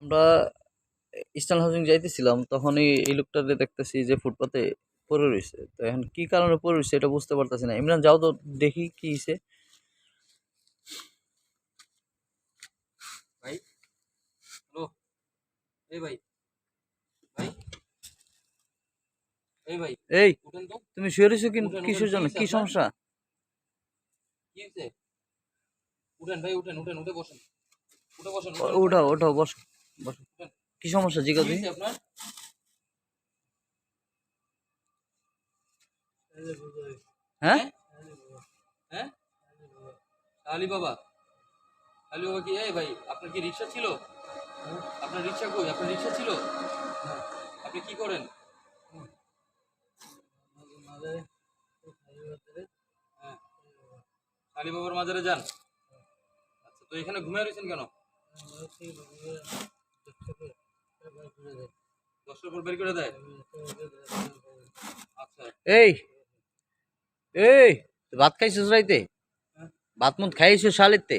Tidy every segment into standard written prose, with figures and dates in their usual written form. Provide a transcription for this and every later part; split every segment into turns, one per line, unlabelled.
আমরা eastern housing যাইতেছিলাম, তখনই এই লোকটাকে দেখতেছি যে ফুটপাতে পড়ে রয়েছে। তো এখন কি কারণে পড়ে রয়েছে এটা বুঝতে পারতেছি না। ইমরান যাও তো দেখি কি হয়েছে।
ভাই, হ্যালো, এই ভাই, ভাই, এই ভাই,
এই
উঠেন তো,
তুমি শুয়ে রয়েছো
উঠেন, উঠেন,
কিসের
কি
জন্য?
হয়েছে
কি
আপনার?
সমস্যা?
কি হয়েছে? উঠেন ভাই, উঠেন, উঠেন, উঠে বসেন, উঠে বসেন, উঠেন, উঠেন,
ওঠাও ওঠাও, বসো বসো।
উঠেন।
কি সমস্যা
কি
জিজ্ঞাসা তুমি?
হয়েছে আপনার?
হ্যাঁ,
হ্যাঁ, হ্যাঁ, আলী বাবা, আলী বাবা কি? এই ভাই, আপনার কি রিক্সা ছিল? আপনার রিক্সা কই? আপনার রিক্সা ছিল? আপনি কি করেন? হ্যাঁ, আলী বাবার মাজারে যান। আচ্ছা, তো এখানে ঘুমিয়ে রয়েছেন কেন? 10টার পর বের করে দেয়। আচ্ছা,
এই এই ভাত খাইছিস রাইতে?
হ্যাঁ।
ভাত মুত খাইছো শালিতে?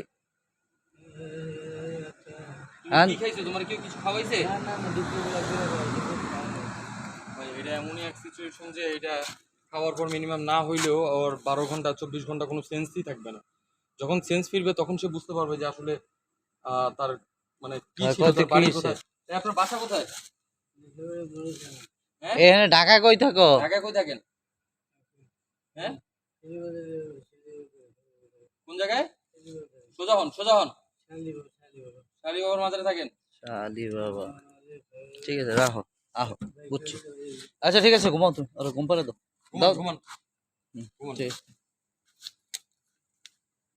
তুমি কি খাইছো? তোমার কেউ কিছু খাওয়াইছে? ভাই, এটা এমনই এক সিচুয়েশন যে এটা খাওয়ার পর মিনিমাম না হইলেও ওর 12 ঘন্টা 24 ঘন্টা কোনো সেন্সই থাকবে না। যখন সেন্স ফিরবে তখন সে বুঝতে পারবে যে আসলে তার মানে কি ছিল,
কইতে
তার
কি
বাড়ি
হইছে?
কোথায়। আপনার বাসা কোথায়? হ্যাঁ,
এখানে ঢাকা কই থাকো?
ঢাকায় কই থাকেন? হ্যাঁ, কোন জায়গায়? সোজা হন, সোজা হন। শালি বাবার মাজারে থাকেন।
শালি বাবা, ঠিক আছে রাখো, আহো, বুঝছি। আচ্ছা ঠিক আছে, ঘুমাও তুমি, আর ঘুম পাড়ে দাও।
ঘুমান,
দাও।
ঘুমান,
হুম,
ঘুমান।
ঠিক আছে।